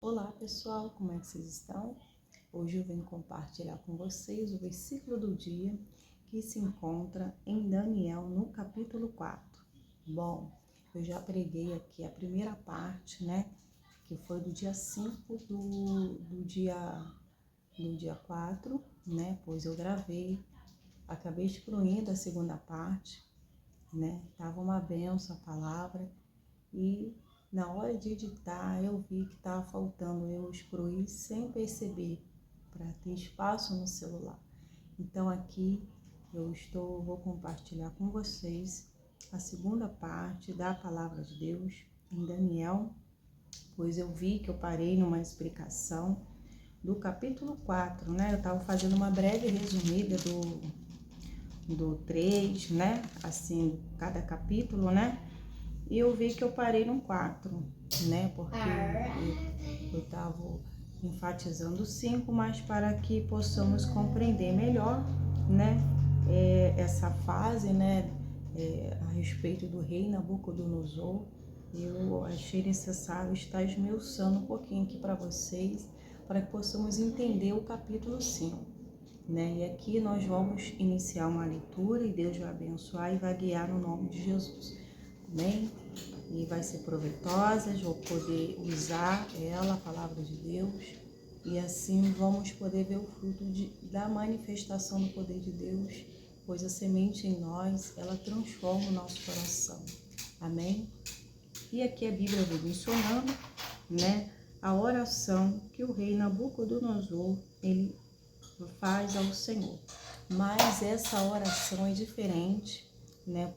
Olá pessoal, como é que vocês estão? Hoje eu venho compartilhar com vocês o versículo do dia que se encontra em Daniel no capítulo 4. Bom, eu já preguei aqui a primeira parte, que foi do dia 5 do dia 4, pois eu gravei, acabei excluindo a segunda parte, Tava uma benção a palavra e na hora de editar, eu vi que estava faltando eu excluir sem perceber, para ter espaço no celular. Então aqui vou compartilhar com vocês a segunda parte da palavra de Deus em Daniel, pois eu vi que eu parei numa explicação do capítulo 4, Eu estava fazendo uma breve resumida do 3, Assim, cada capítulo, E eu vi que eu parei no 4, Porque eu estava enfatizando o 5, mas para que possamos compreender melhor, Essa fase, a respeito do rei Nabucodonosor, eu achei necessário estar esmiuçando um pouquinho aqui para vocês, para que possamos entender o capítulo 5. E aqui nós vamos iniciar uma leitura e Deus vai abençoar e vai guiar no nome de Jesus. Amém? E vai ser proveitosa, eu vou poder usar ela, a palavra de Deus, e assim vamos poder ver o fruto da manifestação do poder de Deus, pois a semente em nós, ela transforma o nosso coração. Amém? E aqui a Bíblia vem mencionando, a oração que o rei Nabucodonosor, ele faz ao Senhor. Mas essa oração é diferente,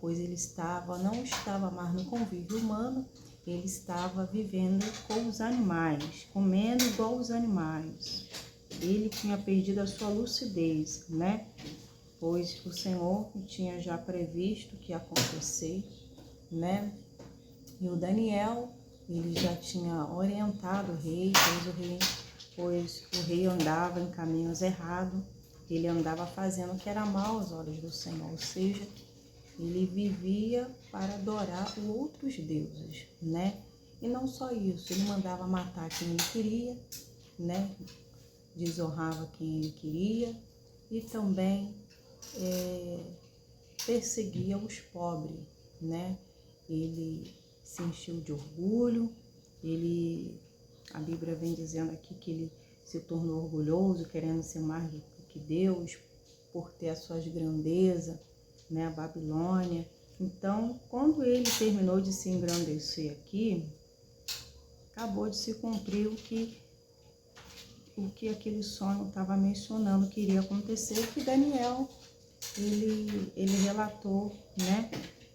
pois ele não estava mais no convívio humano, ele estava vivendo com os animais, comendo igual os animais. Ele tinha perdido a sua lucidez, Pois o Senhor tinha já previsto que ia acontecer, E o Daniel, ele já tinha orientado o rei, pois o rei andava em caminhos errados, ele andava fazendo o que era mal aos olhos do Senhor, ou seja, ele vivia para adorar outros deuses, E não só isso, ele mandava matar quem ele queria, Desonrava quem ele queria e também perseguia os pobres, Ele se encheu de orgulho, a Bíblia vem dizendo aqui que ele se tornou orgulhoso, querendo ser mais do que Deus, por ter as suas grandezas, a Babilônia. Então, quando ele terminou de se engrandecer aqui, acabou de se cumprir o que aquele sonho estava mencionando que iria acontecer, que Daniel, ele relatou,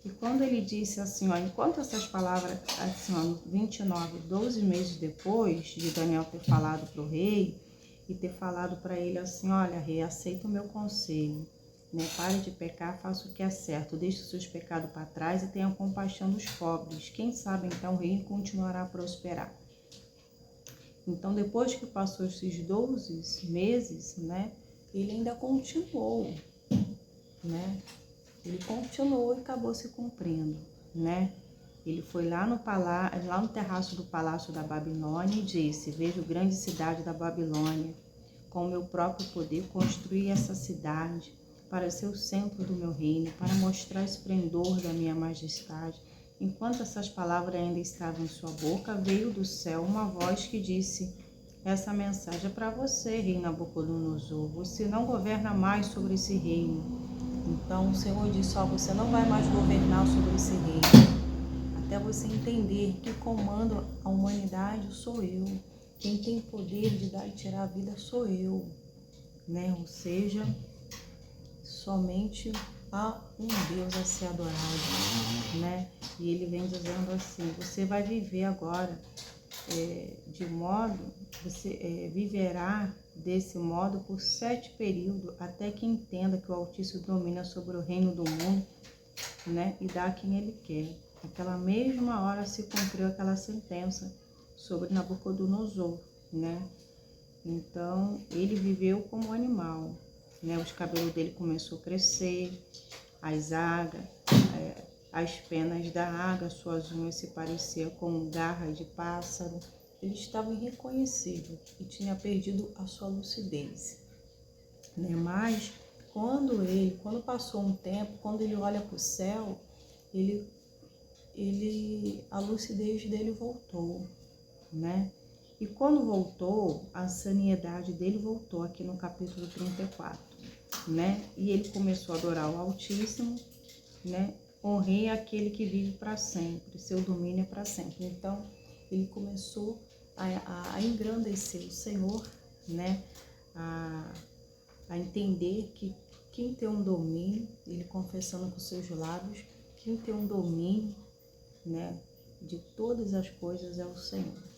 E quando ele disse assim, enquanto essas palavras, assim, 29, 12 meses depois de Daniel ter falado para o rei e ter falado para ele assim, olha, rei, aceita o meu conselho, Pare de pecar, faça o que é certo, deixe os seus pecados para trás e tenha compaixão dos pobres. Quem sabe então o reino continuará a prosperar. Então, depois que passou esses 12 meses, ele ainda continuou, Ele continuou e acabou se cumprindo, Ele foi lá no terraço do palácio da Babilônia e disse, vejo grande cidade da Babilônia, com o meu próprio poder construí essa cidade para ser o centro do meu reino, para mostrar o esplendor da minha majestade. Enquanto essas palavras ainda estavam em sua boca, veio do céu uma voz que disse, essa mensagem é para você, rei Nabucodonosor, você não governa mais sobre esse reino. Então o Senhor disse, você não vai mais governar sobre esse reino, até você entender que comando a humanidade sou eu, quem tem poder de dar e tirar a vida sou eu, Ou seja, somente há um Deus a ser adorado, E ele vem dizendo assim, você vai viver agora você viverá desse modo por 7 períodos, até que entenda que o Altíssimo domina sobre o reino do mundo, E dá a quem ele quer. Naquela mesma hora se cumpriu aquela sentença sobre Nabucodonosor, Então, ele viveu como animal, Os cabelos dele começou a crescer, as penas da águia, suas unhas se pareciam com garras de pássaro, ele estava irreconhecível e tinha perdido a sua lucidez, né? Mas quando passou um tempo, quando ele olha para o céu, a lucidez dele voltou, né? E quando voltou, a sanidade dele voltou, aqui no capítulo 34, né? E ele começou a adorar o Altíssimo, né? Honrei aquele que vive para sempre, seu domínio é para sempre. Então, ele começou a engrandecer o Senhor, né? A entender que quem tem um domínio, ele confessando com seus lábios, quem tem um domínio, né, de todas as coisas é o Senhor.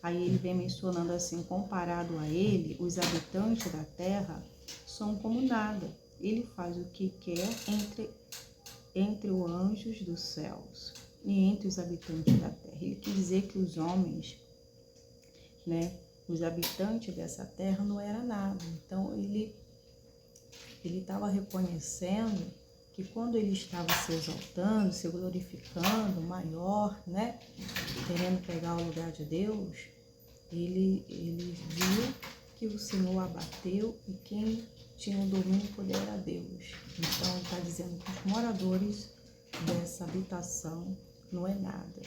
Aí ele vem mencionando assim, comparado a ele, os habitantes da terra são como nada. Ele faz o que quer entre os anjos dos céus e entre os habitantes da terra. Ele quis dizer que os homens, né, os habitantes dessa terra não era nada. Então ele estava reconhecendo que quando ele estava se exaltando, se glorificando, maior, né, querendo pegar o lugar de Deus, ele viu que o Senhor abateu e quem tinha o domínio e poder era Deus. Então ele está dizendo que os moradores dessa habitação não é nada,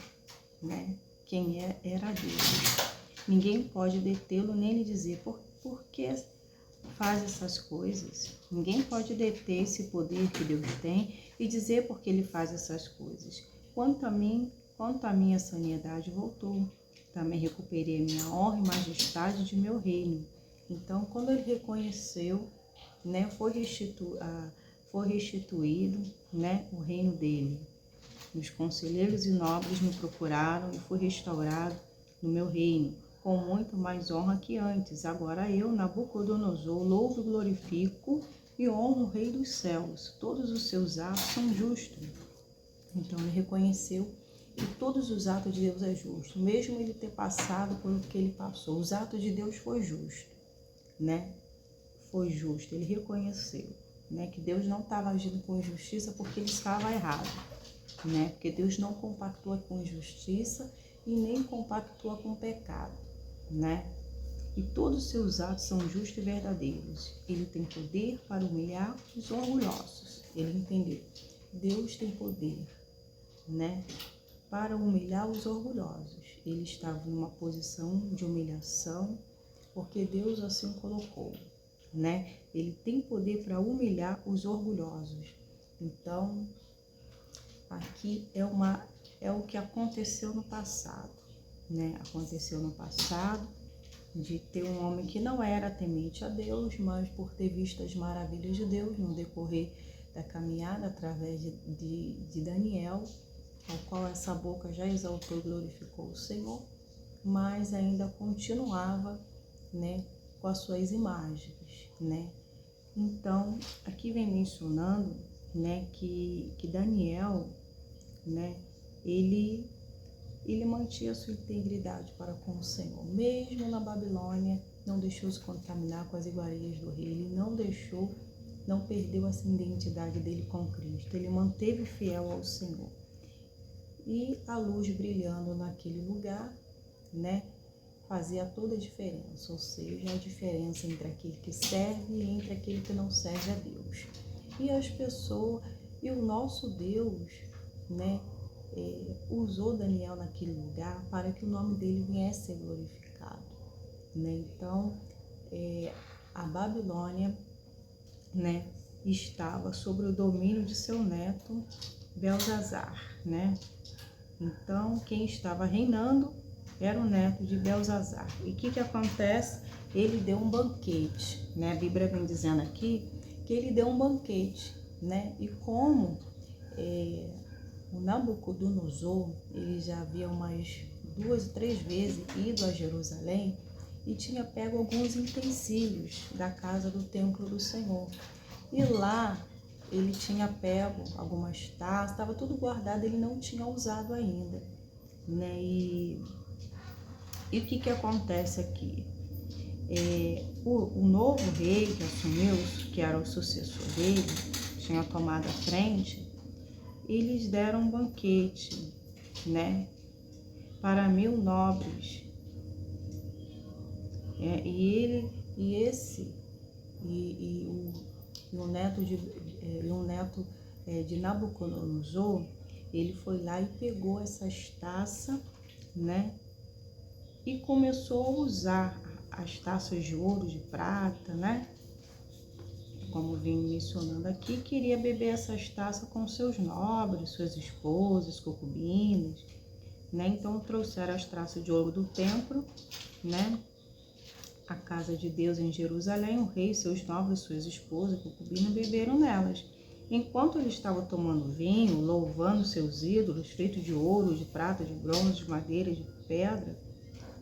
né? Quem era Deus. Ninguém pode detê-lo nem lhe dizer por que faz essas coisas. Ninguém pode deter esse poder que Deus tem e dizer por que ele faz essas coisas. Quanto a minha sanidade voltou, também recuperei a minha honra e majestade de meu reino. Então, quando ele reconheceu, né, foi restituído, né, o reino dele. Os conselheiros e nobres me procuraram e fui restaurado no meu reino, com muito mais honra que antes. Agora eu, Nabucodonosor, louvo e glorifico e honro o Rei dos céus. Todos os seus atos são justos. Então ele reconheceu que todos os atos de Deus é justo, mesmo ele ter passado por o que ele passou. Os atos de Deus foi justo, né? Foi justo, ele reconheceu, né, que Deus não estava agindo com injustiça porque ele estava errado, né? Porque Deus não compactua com injustiça e nem compactua com pecado, né? E todos os seus atos são justos e verdadeiros. Ele tem poder para humilhar os orgulhosos. Ele entendeu. Deus tem poder, né, para humilhar os orgulhosos. Ele estava numa posição de humilhação, porque Deus assim colocou, né? Ele tem poder para humilhar os orgulhosos. Então, aqui é o que aconteceu no passado, né? Aconteceu no passado de ter um homem que não era temente a Deus, mas por ter visto as maravilhas de Deus no decorrer da caminhada através de Daniel, ao qual essa boca já exaltou e glorificou o Senhor, mas ainda continuava, né, com as suas imagens, né? Então, aqui vem mencionando, né, que Daniel, né, ele mantinha a sua integridade para com o Senhor. Mesmo na Babilônia, não deixou se contaminar com as iguarias do rei. Ele não perdeu essa identidade dele com Cristo. Ele manteve fiel ao Senhor. E a luz brilhando naquele lugar, né, fazia toda a diferença. Ou seja, a diferença entre aquele que serve e entre aquele que não serve a Deus. E as pessoas, e o nosso Deus, né, usou Daniel naquele lugar para que o nome dele viesse a ser glorificado, né? Então, a Babilônia, né, estava sob o domínio de seu neto Belzazar, né? Então, quem estava reinando era o neto de Belzazar. E o que acontece? Ele deu um banquete, né? A Bíblia vem dizendo aqui que ele deu um banquete, né? E como o Nabucodonosor, ele já havia umas 2 ou 3 vezes ido a Jerusalém e tinha pego alguns utensílios da casa do templo do Senhor. E lá ele tinha pego algumas taças, estava tudo guardado, ele não tinha usado ainda, né? E o que acontece aqui? O novo rei que assumiu, que era o sucessor dele, tinha tomado a frente, eles deram um banquete, né, para 1000 nobres O neto de Nabucodonosor, ele foi lá e pegou essas taças, né? E começou a usar as taças de ouro, de prata, né? Como vim mencionando aqui, queria beber essas taças com seus nobres, suas esposas, concubinas, né? Então trouxeram as taças de ouro do templo, né? A casa de Deus em Jerusalém, o rei, seus nobres, suas esposas, concubinas, beberam nelas. Enquanto ele estava tomando vinho, louvando seus ídolos, feitos de ouro, de prata, de bronze, de madeira, de pedra,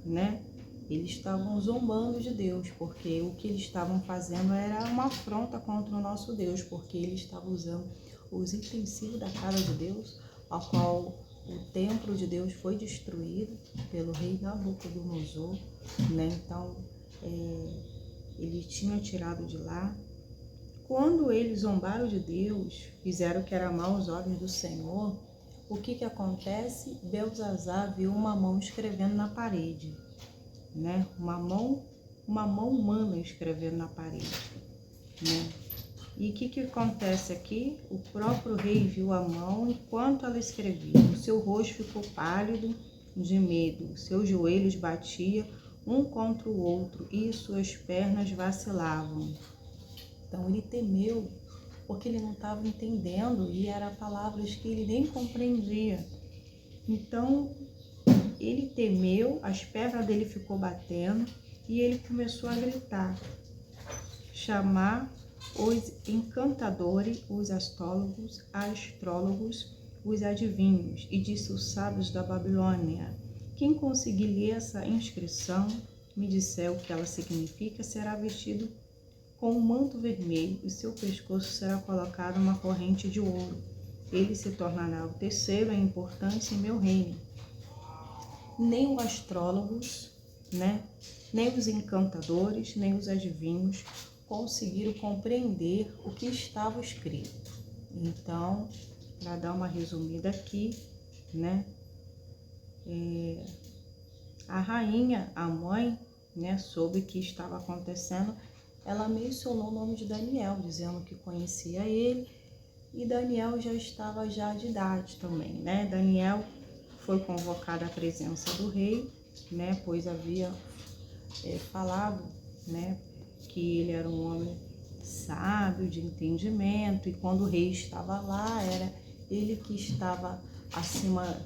né? Eles estavam zombando de Deus, porque o que eles estavam fazendo era uma afronta contra o nosso Deus, porque eles estavam usando os utensílios da casa de Deus, a qual o templo de Deus foi destruído pelo rei Nabucodonosor, né? Então, ele tinha tirado de lá. Quando eles zombaram de Deus, fizeram o que era mal aos olhos do Senhor, o que acontece? Belzazar viu uma mão escrevendo na parede, né? Uma mão humana escrevendo na parede, né? E o que acontece aqui? O próprio rei viu a mão enquanto ela escrevia. O seu rosto ficou pálido de medo, seus joelhos batiam um contra o outro e suas pernas vacilavam. Então ele temeu, porque ele não estava entendendo e eram palavras que ele nem compreendia. Então ele temeu, as pernas dele ficou batendo e ele começou a gritar, chamar os encantadores, os astrólogos, os adivinhos, e disse os sábios da Babilônia: quem conseguir ler essa inscrição, me disser o que ela significa, será vestido com um manto vermelho e seu pescoço será colocado uma corrente de ouro. Ele se tornará o terceiro em importância em meu reino. Nem os astrólogos, né, nem os encantadores, nem os adivinhos conseguiram compreender o que estava escrito. Então, para dar uma resumida aqui, né, a rainha, a mãe, né, soube o que estava acontecendo. Ela mencionou o nome de Daniel, dizendo que conhecia ele, e Daniel já estava de idade também, né? Daniel foi convocado à presença do rei, né? Pois havia falado, né, que ele era um homem sábio, de entendimento, e quando o rei estava lá, era ele que estava acima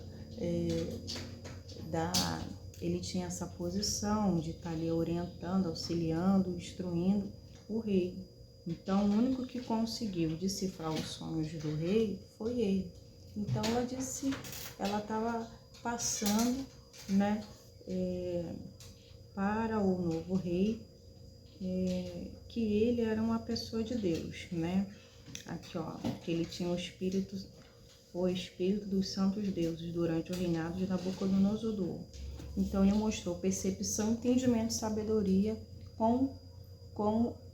ele tinha essa posição de estar ali orientando, auxiliando, instruindo o rei. Então, o único que conseguiu decifrar os sonhos do rei foi ele. Então, ela estava passando, né, para o novo rei, que ele era uma pessoa de Deus, né? Aqui, ó, que ele tinha o espírito dos santos deuses durante o reinado de Nabucodonosor. Então, ele mostrou percepção, entendimento e sabedoria com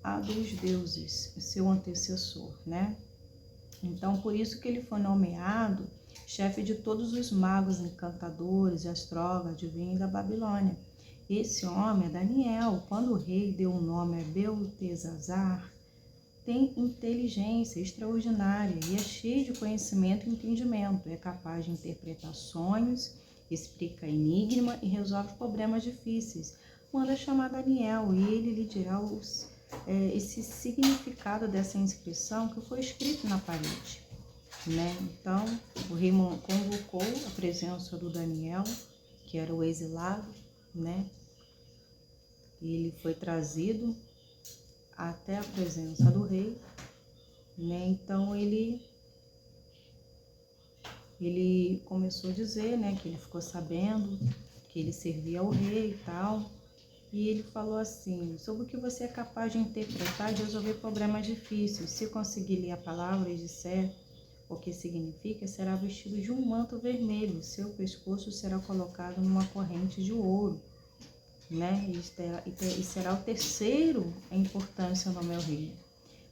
a dos deuses, seu antecessor, né? Então, por isso que ele foi nomeado chefe de todos os magos, encantadores, astrólogos, adivinhos da Babilônia. Esse homem é Daniel. Quando o rei deu o nome a Beltesazar, tem inteligência extraordinária e é cheio de conhecimento e entendimento. É capaz de interpretar sonhos, explica enigma e resolve problemas difíceis. Manda chamar Daniel e ele lhe dirá esse significado dessa inscrição que foi escrito na parede, né? Então, o rei convocou a presença do Daniel, que era o exilado, né? E ele foi trazido até a presença do rei, né? Então, ele começou a dizer, né, que ele ficou sabendo que ele servia ao rei e tal. E ele falou assim: sobre o que você é capaz de interpretar e resolver problemas difíceis. Se conseguir ler a palavra e disser o que significa, será vestido de um manto vermelho. Seu pescoço será colocado numa corrente de ouro, né? E será o terceiro em importância no meu reino.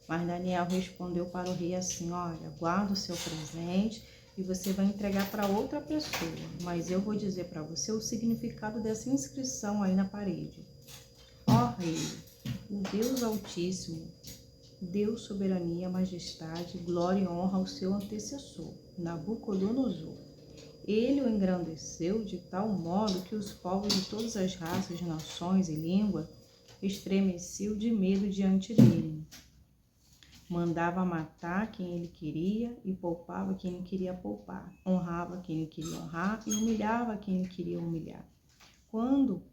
Mas Daniel respondeu para o rei assim: olha, guarda o seu presente e você vai entregar para outra pessoa, mas eu vou dizer para você o significado dessa inscrição aí na parede. ó Rei, o Deus Altíssimo, deu soberania, majestade, glória e honra ao seu antecessor, Nabucodonosor. Ele o engrandeceu de tal modo que os povos de todas as raças, nações e línguas estremeciam de medo diante dele. Mandava matar quem ele queria e poupava quem ele queria poupar. Honrava quem ele queria honrar e humilhava quem ele queria humilhar. Quando,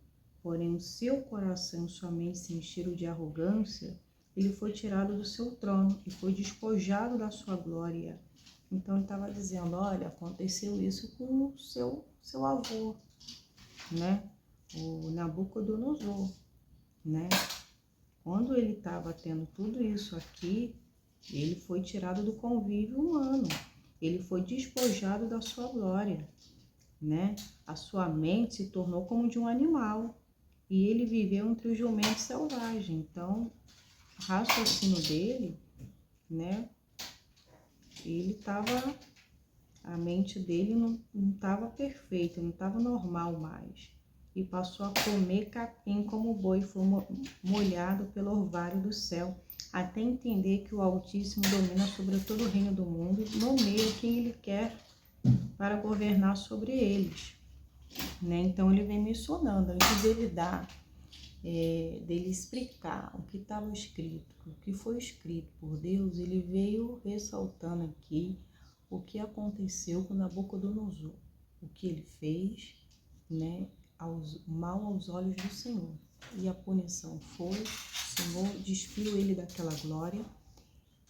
porém, o seu coração e sua mente se encheram de arrogância, ele foi tirado do seu trono e foi despojado da sua glória. Então ele estava dizendo, olha, aconteceu isso com o seu avô, né? O Nabucodonosor, né? Quando ele estava tendo tudo isso aqui, ele foi tirado do convívio humano, ele foi despojado da sua glória, né? A sua mente se tornou como de um animal e ele viveu entre os jumentos selvagens. Então, o raciocínio dele, né? A mente dele não estava perfeita, não estava normal mais. E passou a comer capim como boi, foi molhado pelo orvalho do céu, até entender que o Altíssimo domina sobre todo o reino do mundo e nomeia quem ele quer para governar sobre eles, né? Então ele vem mencionando, antes dele dele explicar o que estava escrito, o que foi escrito por Deus, ele veio ressaltando aqui o que aconteceu com Nabucodonosor, o que ele fez, né, mal aos olhos do Senhor. E a punição foi, o Senhor despiu ele daquela glória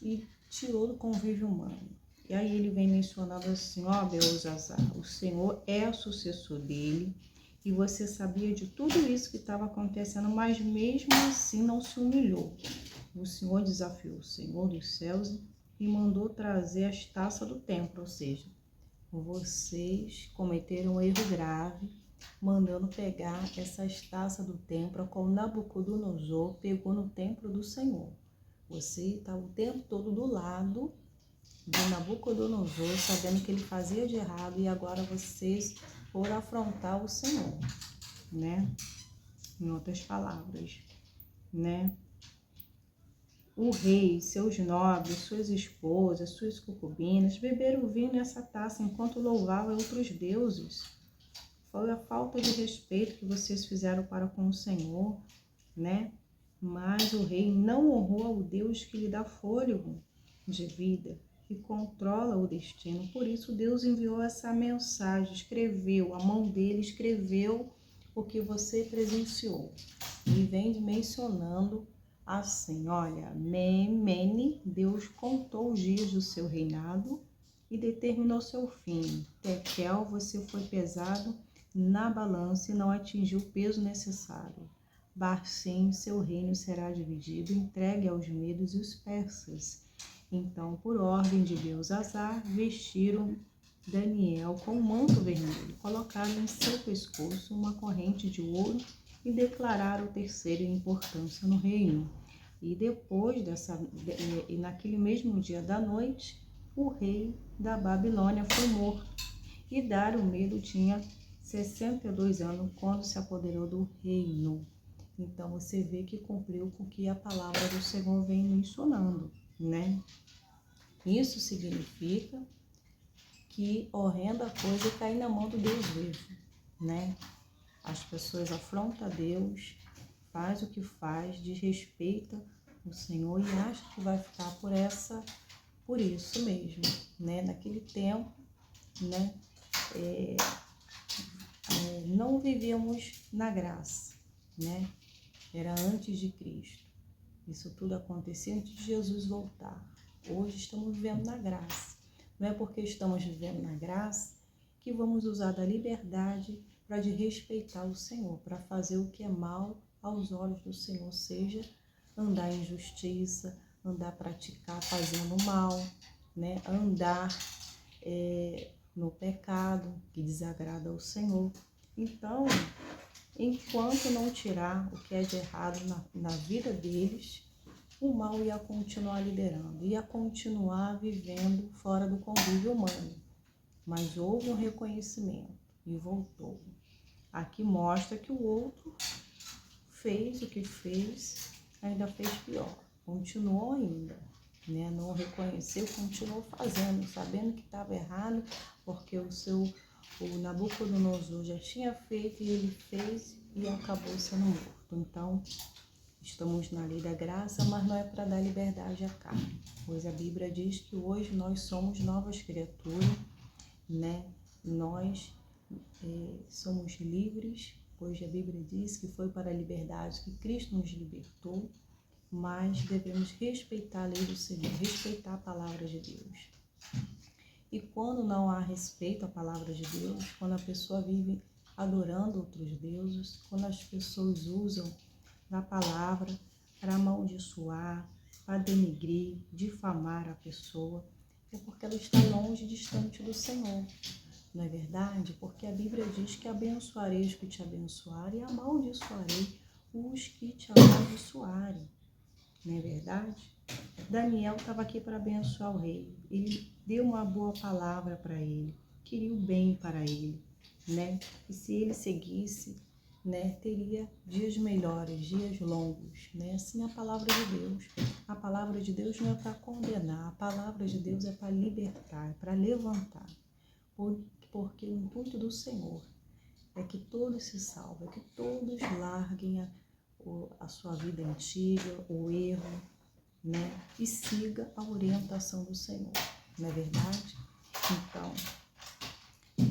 e tirou do convívio humano. E aí ele vem mencionando assim, ó Belzazar, o Senhor é o sucessor dele, e você sabia de tudo isso que estava acontecendo, mas mesmo assim não se humilhou. O Senhor desafiou o Senhor dos céus e mandou trazer as taças do templo, ou seja, vocês cometeram um erro grave, mandando pegar essas taças do templo, como Nabucodonosor pegou no templo do Senhor. Você estava o tempo todo do lado de Nabucodonosor, sabendo que ele fazia de errado, e agora vocês foram afrontar o Senhor, né? Em outras palavras, né? O rei, seus nobres, suas esposas, suas concubinas beberam vinho nessa taça enquanto louvavam outros deuses. Foi a falta de respeito que vocês fizeram para com o Senhor, né? Mas o rei não honrou ao Deus que lhe dá fôlego de vida, que controla o destino. Por isso Deus enviou essa mensagem, escreveu, a mão dele escreveu o que você presenciou. E vem mencionando assim, olha, Mene, Deus contou os dias do seu reinado e determinou seu fim. Tekel, você foi pesado na balança e não atingiu o peso necessário. Barsim, seu reino será dividido, entregue aos medos e os persas. Então, por ordem de Belzazar, vestiram Daniel com um manto vermelho, colocaram em seu pescoço uma corrente de ouro e declararam o terceiro em importância no reino. E depois e naquele mesmo dia da noite, o rei da Babilônia foi morto. E Dário Medo tinha 62 anos quando se apoderou do reino. Então você vê que cumpriu com o que a palavra do Senhor vem mencionando, né? Isso significa que horrenda coisa cair na mão do Deus vivo, né? As pessoas afrontam a Deus, faz o que faz, desrespeita o Senhor e acha que vai ficar por isso mesmo, né? Naquele tempo, né? Não vivíamos na graça, né? Era antes de Cristo. Isso tudo acontecia antes de Jesus voltar. Hoje estamos vivendo na graça. Não é porque estamos vivendo na graça que vamos usar da liberdade para desrespeitar o Senhor, para fazer o que é mal aos olhos do Senhor, seja andar em justiça, andar praticar fazendo mal, né? Andar no pecado que desagrada ao Senhor. Então, enquanto não tirar o que é de errado na vida deles, o mal ia continuar liderando, ia continuar vivendo fora do convívio humano. Mas houve um reconhecimento e voltou. Aqui mostra que o outro fez o que fez, ainda fez pior, continuou ainda, né? Não reconheceu, continuou fazendo, sabendo que estava errado, porque o Nabucodonosor já tinha feito e ele fez e acabou sendo morto. Então, estamos na lei da graça, mas não é para dar liberdade à carne, pois a Bíblia diz que hoje nós somos novas criaturas, né? Nós somos livres, pois a Bíblia diz que foi para a liberdade que Cristo nos libertou, mas devemos respeitar a lei do Senhor, respeitar a palavra de Deus. E quando não há respeito à palavra de Deus, quando a pessoa vive adorando outros deuses, quando as pessoas usam da palavra para amaldiçoar, para denigrir, difamar a pessoa, é porque ela está longe, distante do Senhor. Não é verdade? Porque a Bíblia diz que abençoarei os que te abençoarem e amaldiçoarei os que te amaldiçoarem. Não é verdade? Daniel estava aqui para abençoar o rei. Ele deu uma boa palavra para ele, queria o bem para ele, né? E se ele seguisse, né, teria dias melhores, dias longos, né? Assim a palavra de Deus. A palavra de Deus não é para condenar, a palavra de Deus é para libertar, é para levantar. Porque o intuito do Senhor é que todos se salvem, é que todos larguem a sua vida antiga, o erro, né? E siga a orientação do Senhor, não é verdade? Então,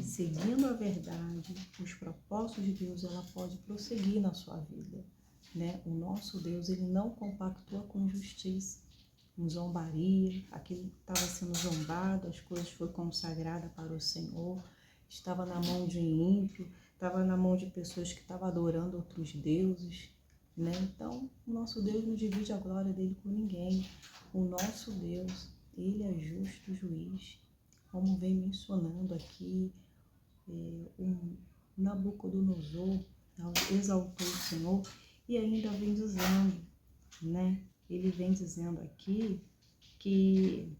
seguindo a verdade, os propósitos de Deus, ela pode prosseguir na sua vida, né? O nosso Deus, ele não compactua com injustiça, com zombaria, aquilo estava sendo zombado, as coisas foram consagradas para o Senhor, estava na mão de um ímpio, estava na mão de pessoas que estavam adorando outros deuses, né? Então, o nosso Deus não divide a glória dele com ninguém. O nosso Deus, ele é justo juiz, como vem mencionando aqui, o Nabucodonosor exaltou o Senhor e ainda vem dizendo, né? Ele vem dizendo aqui que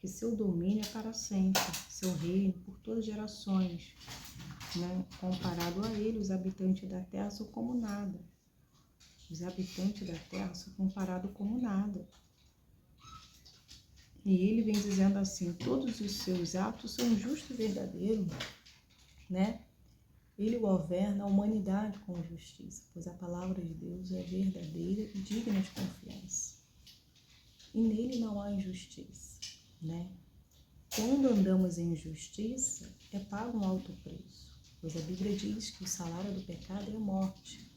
seu domínio é para sempre, seu reino por todas as gerações, né? Comparado a ele, os habitantes da terra são como nada. Os habitantes da terra são comparados como nada. E ele vem dizendo assim, todos os seus atos são justos e verdadeiros, né? Ele governa a humanidade com justiça, pois a palavra de Deus é verdadeira e digna de confiança. E nele não há injustiça, né? Quando andamos em injustiça, é pago um alto preço, pois a Bíblia diz que o salário do pecado é a morte,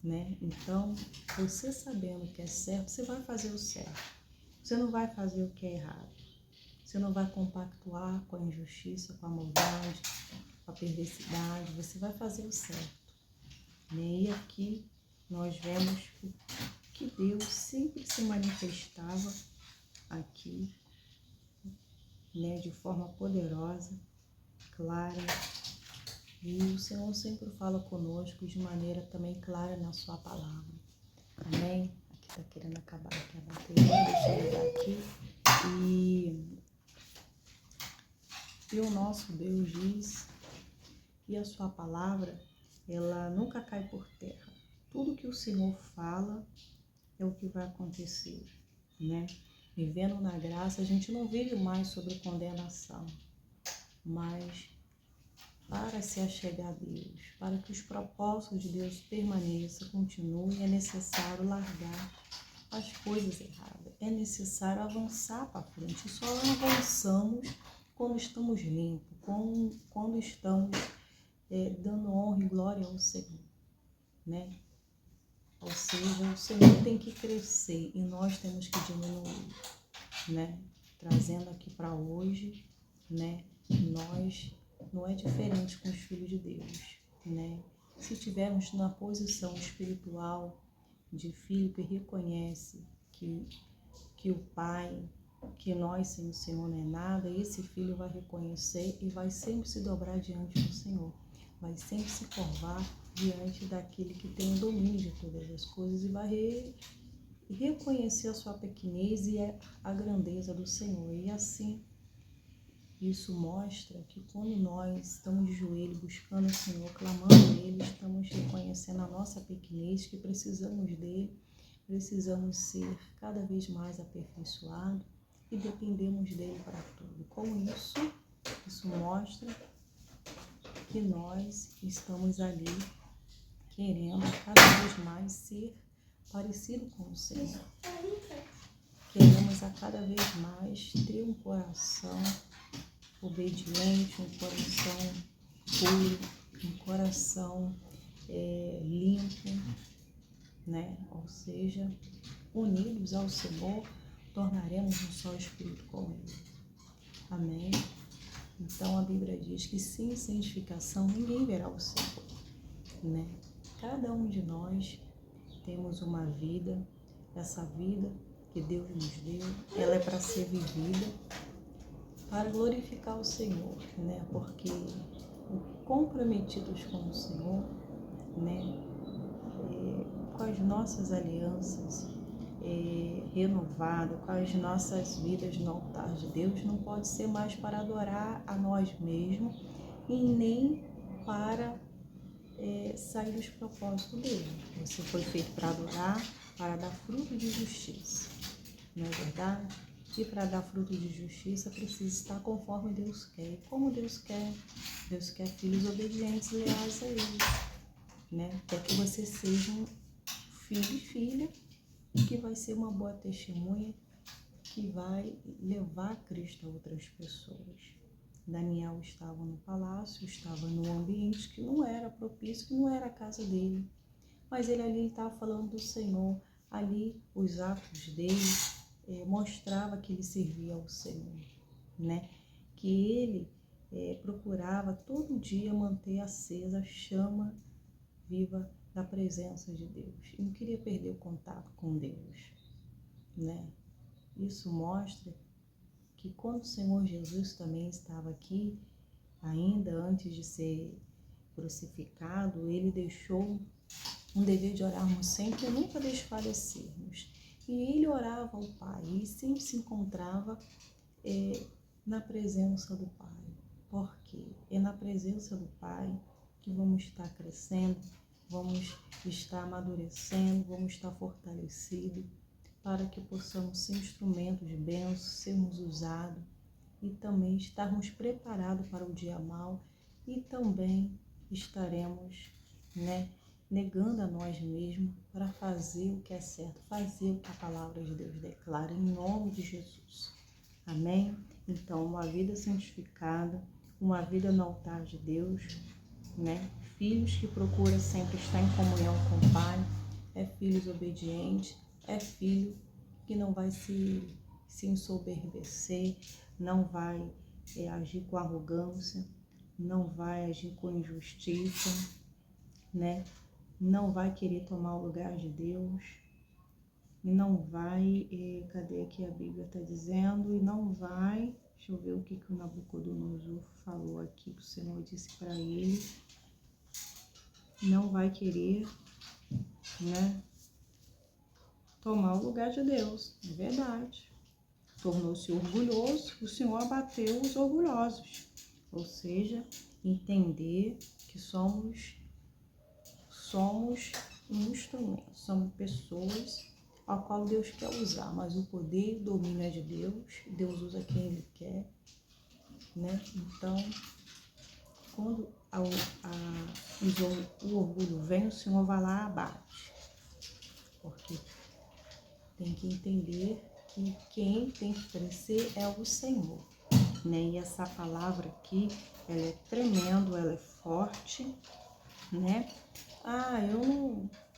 né? Então, você sabendo o que é certo, você vai fazer o certo. Você não vai fazer o que é errado. Você não vai compactuar com a injustiça, com a maldade, com a perversidade. Você vai fazer o certo, né? E aqui nós vemos que Deus sempre se manifestava aqui, né, de forma poderosa, clara, e o Senhor sempre fala conosco de maneira também clara na sua palavra. Amém? Aqui tá querendo acabar aqui a bateria, deixa eu ligar aqui. E o nosso Deus diz, e a sua palavra, ela nunca cai por terra. Tudo que o Senhor fala é o que vai acontecer, né? Vivendo na graça, a gente não vive mais sobre condenação, mas para se achegar a Deus, para que os propósitos de Deus permaneçam, continuem, é necessário largar as coisas erradas, é necessário avançar para frente. Só avançamos quando estamos limpos, quando estamos dando honra e glória ao Senhor, né? Ou seja, o Senhor tem que crescer e nós temos que diminuir, né? Trazendo aqui para hoje, né? Nós não é diferente com os filhos de Deus, né? Se tivermos na posição espiritual de filho que reconhece que o Pai, que nós sem o Senhor não é nada, esse filho vai reconhecer e vai sempre se dobrar diante do Senhor, vai sempre se curvar diante daquele que tem o domínio de todas as coisas e vai reconhecer a sua pequenez e a grandeza do Senhor. E assim Isso mostra que quando nós estamos de joelho buscando o Senhor, clamando Ele, estamos reconhecendo a nossa pequenez, que precisamos dEle, precisamos ser cada vez mais aperfeiçoados e dependemos dEle para tudo. Com isso mostra que nós estamos ali querendo cada vez mais ser parecido com o Senhor. Queremos a cada vez mais ter um coração obediente, um coração puro, um coração limpo, né? Ou seja, unidos ao Senhor, tornaremos um só espírito com Ele. Amém? Então a Bíblia diz que sem santificação ninguém verá o Senhor, né? Cada um de nós temos uma vida, essa vida que Deus nos deu, ela é para ser vivida, para glorificar o Senhor, né? Porque comprometidos com o Senhor, né? Com as nossas alianças renovadas, com as nossas vidas no altar de Deus, não pode ser mais para adorar a nós mesmos e nem para sair dos propósitos dele. Você foi feito para adorar, para dar fruto de justiça, não é verdade? E para dar fruto de justiça precisa estar conforme Deus quer. E como Deus quer? Deus quer filhos obedientes e leais a Ele, né? Quer que você seja um filho e filha que vai ser uma boa testemunha, que vai levar Cristo a outras pessoas. Daniel estava no palácio, estava num ambiente que não era propício, que não era a casa dele. Mas ele ali estava falando do Senhor. Ali os atos dele mostrava que ele servia ao Senhor, né? Que ele procurava todo dia manter acesa a chama viva da presença de Deus. E não queria perder o contato com Deus, né? Isso mostra que quando o Senhor Jesus também estava aqui, ainda antes de ser crucificado, ele deixou um dever de orarmos sempre e nunca desfalecermos. E ele orava ao Pai, e sempre se encontrava na presença do Pai. Porque é na presença do Pai que vamos estar crescendo, vamos estar amadurecendo, vamos estar fortalecidos, para que possamos ser instrumentos de bênção, sermos usados e também estarmos preparados para o dia mau e também estaremos, né, negando a nós mesmos para fazer o que é certo, fazer o que a palavra de Deus declara, em nome de Jesus. Amém? Então, uma vida santificada, uma vida no altar de Deus, né? Filhos que procuram sempre estar em comunhão com o Pai, filhos obedientes, filho que não vai se ensoberbecer, não vai agir com arrogância, não vai agir com injustiça, né? Não vai querer tomar o lugar de Deus, e não vai, cadê aqui a Bíblia está dizendo, e não vai, deixa eu ver o que o Nabucodonosor falou aqui, que o Senhor disse para ele, não vai querer, né, tomar o lugar de Deus, é verdade. Tornou-se orgulhoso, o Senhor abateu os orgulhosos, ou seja, entender que somos instrumentos, somos pessoas a qual Deus quer usar, mas o poder e o domínio é de Deus, Deus usa quem Ele quer, né? Então, quando o orgulho vem, o Senhor vai lá e abate, porque tem que entender que quem tem que crescer é o Senhor, né? E essa palavra aqui, ela é tremenda, ela é forte, né?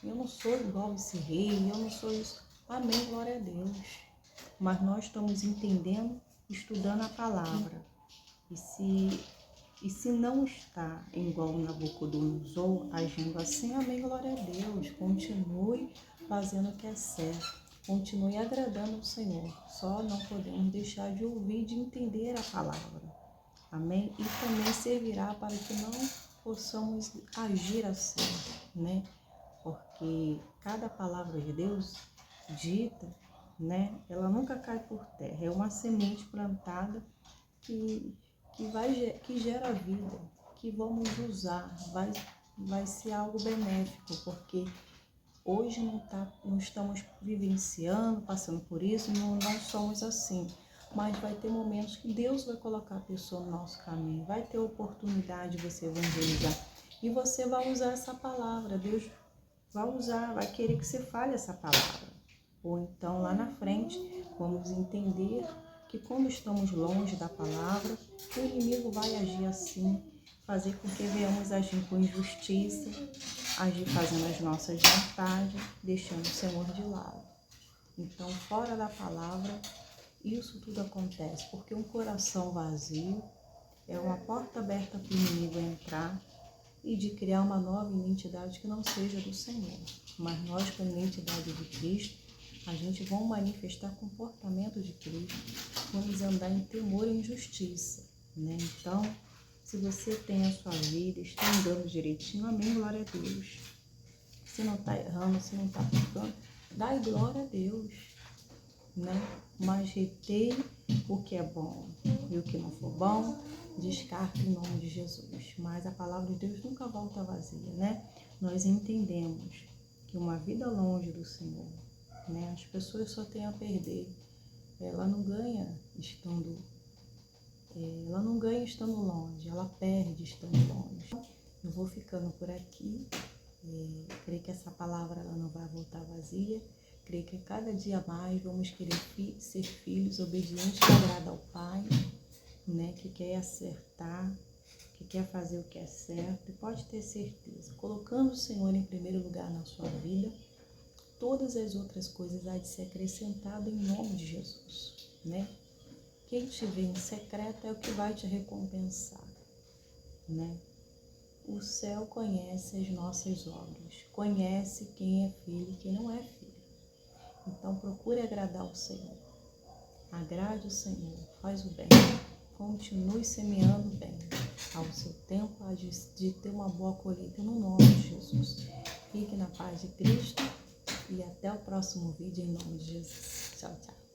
Eu não sou igual esse rei, eu não sou isso. Amém, glória a Deus. Mas nós estamos entendendo, estudando a palavra. E se não está igual o Nabucodonosor agindo assim, amém, glória a Deus. Continue fazendo o que é certo. Continue agradando ao Senhor. Só não podemos deixar de ouvir, de entender a palavra. Amém? E também servirá para que não possamos agir assim, né? Porque cada palavra de Deus dita, né? Ela nunca cai por terra. É uma semente plantada que que gera vida, que vamos usar, vai ser algo benéfico, porque hoje não estamos vivenciando, passando por isso, não somos assim. Mas vai ter momentos que Deus vai colocar a pessoa no nosso caminho, vai ter oportunidade de você evangelizar. E você vai usar essa palavra, Deus vai usar, vai querer que você fale essa palavra. Ou então lá na frente, vamos entender que quando estamos longe da palavra, o inimigo vai agir assim, fazer com que venhamos agir com injustiça, agir fazendo as nossas vontades, deixando o Senhor de lado. Então, fora da palavra, isso tudo acontece, porque um coração vazio é uma porta aberta para o inimigo entrar e de criar uma nova identidade que não seja do Senhor. Mas nós, com a identidade de Cristo, a gente vai manifestar comportamento de Cristo, vamos andar em temor e em justiça, né? Então, se você tem a sua vida, está andando direitinho, amém, glória a Deus. Se não está errando, se não está pecando, dá glória a Deus, né? Mas retém o que é bom e o que não for bom, descarte em nome de Jesus. Mas a palavra de Deus nunca volta vazia, né? Nós entendemos que uma vida longe do Senhor, né? As pessoas só têm a perder. Ela não ganha estando longe, ela perde estando longe. Eu vou ficando por aqui. Creio que essa palavra ela não vai voltar vazia. Creio que cada dia mais vamos querer ser filhos obedientes que agrada ao Pai, né? Que quer acertar, que quer fazer o que é certo. E pode ter certeza, colocando o Senhor em primeiro lugar na sua vida, todas as outras coisas há de ser acrescentado em nome de Jesus, né? Quem te vê em secreto é o que vai te recompensar, né? O céu conhece as nossas obras, conhece quem é filho e quem não é filho. Então procure agradar o Senhor, agrade o Senhor, faz o bem, continue semeando bem. Ao seu tempo há de ter uma boa colheita no nome de Jesus. Fique na paz de Cristo e até o próximo vídeo em nome de Jesus. Tchau, tchau.